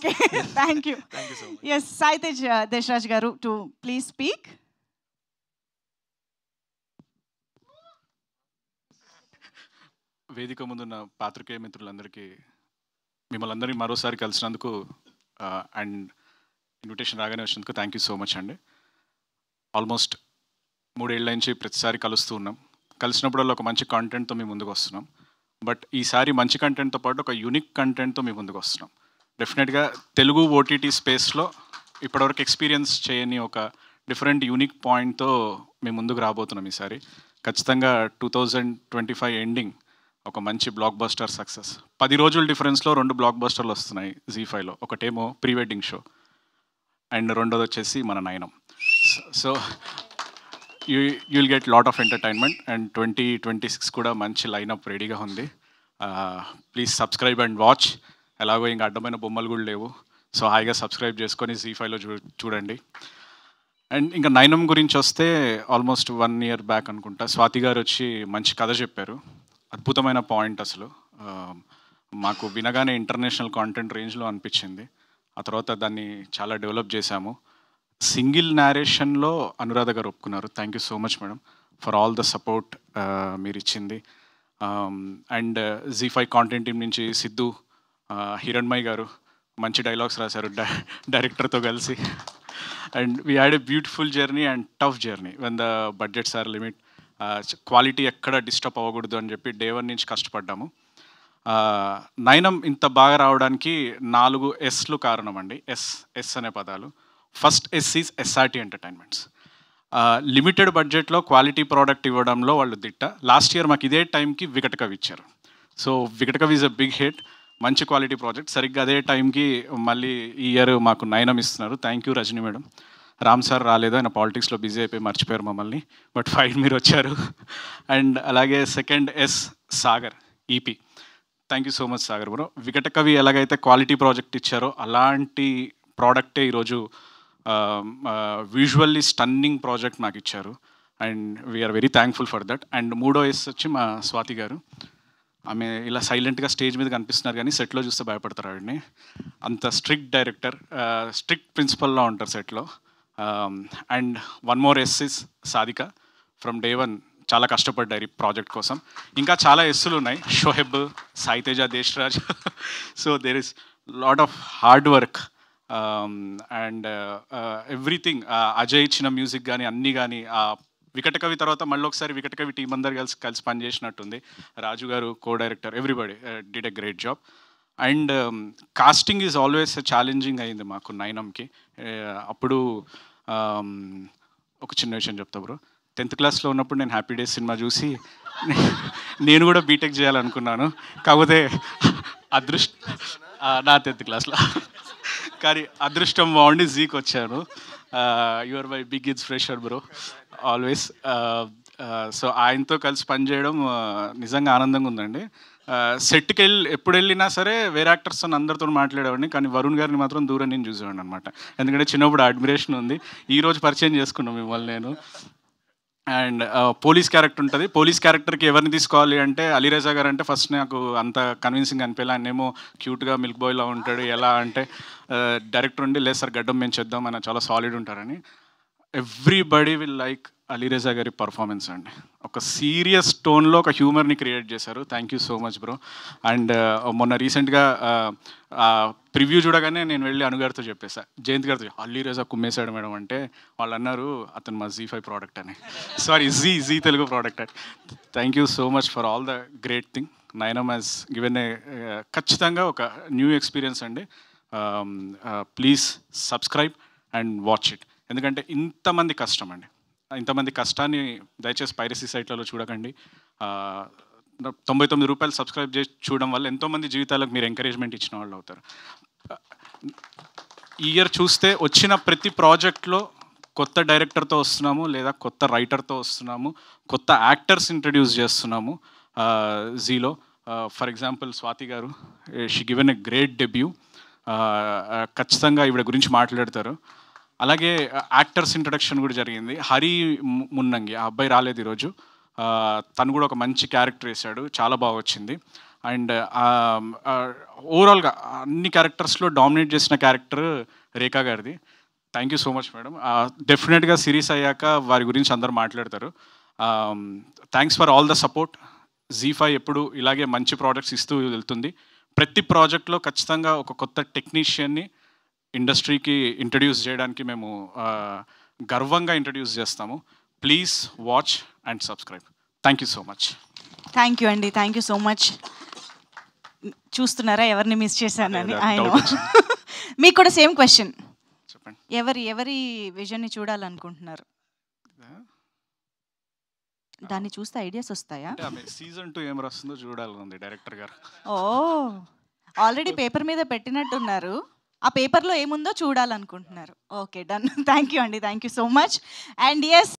Okay, thank you. Thank you so much. Yes, Saitej Deshraj Garu to please speak. వేదిక ముందున్న పాత్రికేయ మిత్రులందరికీ మిమ్మల్ని అందరినీ మరోసారి కలిసినందుకు అండ్ ఇన్విటేషన్ రాగానే వచ్చినందుకు థ్యాంక్ యూ సో మచ్ అండి. ఆల్మోస్ట్ 3 ఏళ్ళ నుంచి ప్రతిసారి కలుస్తూ ఉన్నాం. కలిసినప్పుడల్లా ఒక మంచి కంటెంట్తో మీ ముందుకు వస్తున్నాం. బట్ ఈసారి మంచి కంటెంట్తో పాటు ఒక యూనిక్ కంటెంట్తో మీ ముందుకు వస్తున్నాం. డెఫినెట్గా తెలుగు ఓటీటీ స్పేస్లో ఇప్పటివరకు ఎక్స్పీరియన్స్ చేయని ఒక డిఫరెంట్ యూనిక్ పాయింట్తో మేము ముందుకు రాబోతున్నాం ఈసారి. ఖచ్చితంగా 2025 ఎండింగ్ ఒక మంచి బ్లాక్ బస్టర్ సక్సెస్. 10 రోజుల డిఫరెన్స్లో 2 బ్లాక్ బస్టర్లు వస్తున్నాయి జీ5లో. ఒకటేమో ప్రీ వెడ్డింగ్ షో అండ్ రెండోది వచ్చేసి మన నయనం. So you will get lot of entertainment and 2026 కూడా మంచి లైనప్ రెడీగా ఉంది. Please subscribe and watch. ఎలాగో ఇంకా అడ్డమైన బొమ్మలు కూడా లేవు, సో హాయిగా సబ్స్క్రైబ్ చేసుకొని జీ5లో చూడండి. అండ్ ఇంకా నయనం గురించి వస్తే ఆల్మోస్ట్ 1 ఇయర్ బ్యాక్ అనుకుంటా స్వాతి గారు వచ్చి మంచి కథ చెప్పారు. అద్భుతమైన పాయింట్ అసలు. మాకు వినగానే ఇంటర్నేషనల్ కాంటెంట్ రేంజ్లో అనిపించింది. ఆ తర్వాత దాన్ని చాలా డెవలప్ చేశాము. సింగిల్ నేరేషన్లో అనురాధ గారు ఒప్పుకున్నారు. Thank you so much madam for all the support మీరు ఇచ్చింది. అండ్ జీ5 కాంటెంట్ టీం నుంచి సిద్ధు, హిరణ్మయ్ గారు మంచి డైలాగ్స్ రాశారు డైరెక్టర్తో కలిసి. And we had a beautiful journey and tough journey when the budgets are limit. Quality ఎక్కడ డిస్టర్బ్ అవ్వకూడదు అని చెప్పి డే 1 నుంచి కష్టపడ్డాము. నయనం ఇంత బాగా రావడానికి 4 Sలు కారణం అండి. ఎస్ అనే పదాలు. First S is SRT entertainments. Limited బడ్జెట్లో క్వాలిటీ ప్రోడక్ట్ ఇవ్వడంలో వాళ్ళు దిట్ట. లాస్ట్ ఇయర్ మాకు ఇదే టైంకి వికటకవి ఇచ్చారు. So Vikatakavi is a big hit, మంచి క్వాలిటీ ప్రాజెక్ట్. సరిగ్గా అదే టైంకి మళ్ళీ ఈ ఇయర్ మాకు నయనం ఇస్తున్నారు. Thank you Rajani madam. Ram sir రాలేదు, ఆయన పాలిటిక్స్లో బిజీ అయిపోయి మర్చిపోయారు మమ్మల్ని. బట్ ఫైన్ మీరు వచ్చారు. అండ్ అలాగే second S Sagar EP. Thank you so much Sagar bro. Vikatakavi ఎలాగైతే క్వాలిటీ ప్రాజెక్ట్ ఇచ్చారో అలాంటి ప్రోడక్టే ఈరోజు విజువల్లీ స్టన్నింగ్ ప్రాజెక్ట్ నాకు ఇచ్చారు. And we're very thankful for that. And మూడో ఎస్ వచ్చి మా స్వాతి గారు. ఆమె ఇలా సైలెంట్గా స్టేజ్ మీద కనిపిస్తున్నారు కానీ సెట్లో చూస్తే భయపడతారు ఆవిడని. అంత స్ట్రిక్ట్ డైరెక్టర్, స్ట్రిక్ట్ ప్రిన్సిపల్లా ఉంటారు సెట్లో. And one more S is Sadhika. From day 1 చాలా కష్టపడ్డారు ఈ ప్రాజెక్ట్ కోసం. ఇంకా చాలా ఎస్సులు ఉన్నాయి, Shoaib, Saiteja, Deshraj. So there is lot of hard work and everything. Ajay ఇచ్చిన మ్యూజిక్ కానీ అన్నీ కానీ, వికటకవి తర్వాత మళ్ళీ ఒకసారి వికటకవి టీం అందరు కలిసి పనిచేసినట్టుంది. Raju garu co director, everybody did a great job. And casting is always challenging అయింది మాకు నయనంకి. అప్పుడు ఒక చిన్న విషయం చెప్తా బ్రో. 10th క్లాస్లో ఉన్నప్పుడు నేను హ్యాపీ డేస్ సినిమా చూసి నేను కూడా బీటెక్ చేయాలనుకున్నాను. కాకపోతే నా 10th క్లాస్లో కానీ అదృష్టం బాగుండి జీకి వచ్చాను. You are my big inspiration bro always. So ఆయనతో కలిసి పనిచేయడం నిజంగా ఆనందంగా ఉందండి. సెట్కి ఎప్పుడు వెళ్ళినా సరే వేరే యాక్టర్స్తో అందరితో మాట్లాడేవాడిని, కానీ వరుణ్ గారిని మాత్రం దూరం నేను చూసేవాడిని అనమాట. ఎందుకంటే చిన్నప్పుడు అడ్మిరేషన్ ఉంది. ఈరోజు పరిచయం చేసుకున్నాను మిమ్మల్ని నేను. అండ్ పోలీస్ క్యారెక్టర్ ఉంటుంది. పోలీస్ క్యారెక్టర్కి ఎవరిని తీసుకోవాలి అంటే అలీరజా గారు అంటే ఫస్ట్ నాకు అంత కన్విన్సింగ్ అనిపించాలి. ఆయన ఏమో క్యూట్గా మిల్క్ బాయ్లా ఉంటాడు. ఎలా అంటే డైరెక్టర్ ఉండి లేదు సార్ గడ్డం పెంచేద్దాం, ఆయన చాలా సాలిడ్ ఉంటారని. ఎవ్రీబడి విల్ లైక్ అలీరజా గారి పర్ఫార్మెన్స్ అండి. ఒక సీరియస్ టోన్లో ఒక హ్యూమర్ని క్రియేట్ చేశారు. Thank you so much bro. And మొన్న రీసెంట్గా ప్రివ్యూ చూడగానే నేను వెళ్ళి అనుగారితో చెప్పేసా, జయంత్ గారితో, అలీరజా కుమ్మేశాడు మేడం అంటే వాళ్ళు అన్నారు అతను మా జీ5 ప్రోడక్ట్ అని. సారీ జీ తెలుగు ప్రోడక్ట్ అని. Thank you so much for all the great thing. Nayanam has given a ఖచ్చితంగా ఒక న్యూ ఎక్స్పీరియన్స్ అండి. Please subscribe and watch it. ఎందుకంటే ఇంతమంది కష్టం అండి, ఇంతమంది కష్టాన్ని దయచేసి పైరసీ సైట్లలో చూడకండి. 99 రూపాయలు సబ్స్క్రైబ్ చేసి చూడడం వల్ల ఎంతోమంది జీవితాలకు మీరు ఎంకరేజ్మెంట్ ఇచ్చిన వాళ్ళు అవుతారు. ఈ ఇయర్ చూస్తే వచ్చిన ప్రతి ప్రాజెక్ట్లో కొత్త డైరెక్టర్తో వస్తున్నాము, లేదా కొత్త రైటర్తో వస్తున్నాము, కొత్త యాక్టర్స్ ఇంట్రడ్యూస్ చేస్తున్నాము జీలో. ఫర్ ఎగ్జాంపుల్ స్వాతి గారు, she given a great debut. ఖచ్చితంగా ఈవిడ గురించి మాట్లాడతారు. అలాగే యాక్టర్స్ ఇంట్రడక్షన్ కూడా జరిగింది. హరి మున్నంగి, ఆ అబ్బాయి రాలేదు ఈరోజు. తను కూడా ఒక మంచి క్యారెక్టర్ వేశాడు, చాలా బాగా వచ్చింది. అండ్ ఓవరాల్గా అన్ని క్యారెక్టర్స్లో డామినేట్ చేసిన క్యారెక్టర్ రేఖా గారిది. Thank you so much madam. డెఫినెట్గా సిరీస్ అయ్యాక వారి గురించి అందరూ మాట్లాడతారు. Thanks for all the support. ZEE5 ఎప్పుడు ఇలాగే మంచి ప్రాజెక్ట్స్ ఇస్తూ వెళ్తుంది. ప్రతి ప్రాజెక్ట్లో ఖచ్చితంగా ఒక కొత్త టెక్నీషియన్ని ఇండస్ట్రీకి ఇంట్రడ్యూస్ చేయడానికి మేము గర్వంగా ఇంట్రడ్యూస్ చేస్తాము. Please watch and subscribe. Thank you so much. Thank you అండి, థ్యాంక్ యూ సో మచ్. చూస్తున్నారా ఎవరిని మిస్ చేశానని? ఆయన మీకు కూడా సేమ్ క్వశ్చన్. చెప్పండి. ఎవరి విజన్ని చూడాలనుకుంటున్నారు? దాన్ని చూస్తే ఐడియాస్ వస్తాయా? సీజన్ 2 ఏం రాస్తుందో చూడాలి డైరెక్టర్ గారు. ఓ, ఆల్రెడీ పేపర్ మీద పెట్టినట్టున్నారు. ఆ పేపర్లో ఏముందో చూడాలనుకుంటున్నారు. Okay, done. థ్యాంక్ యూ అండి, thank you so much. And yes,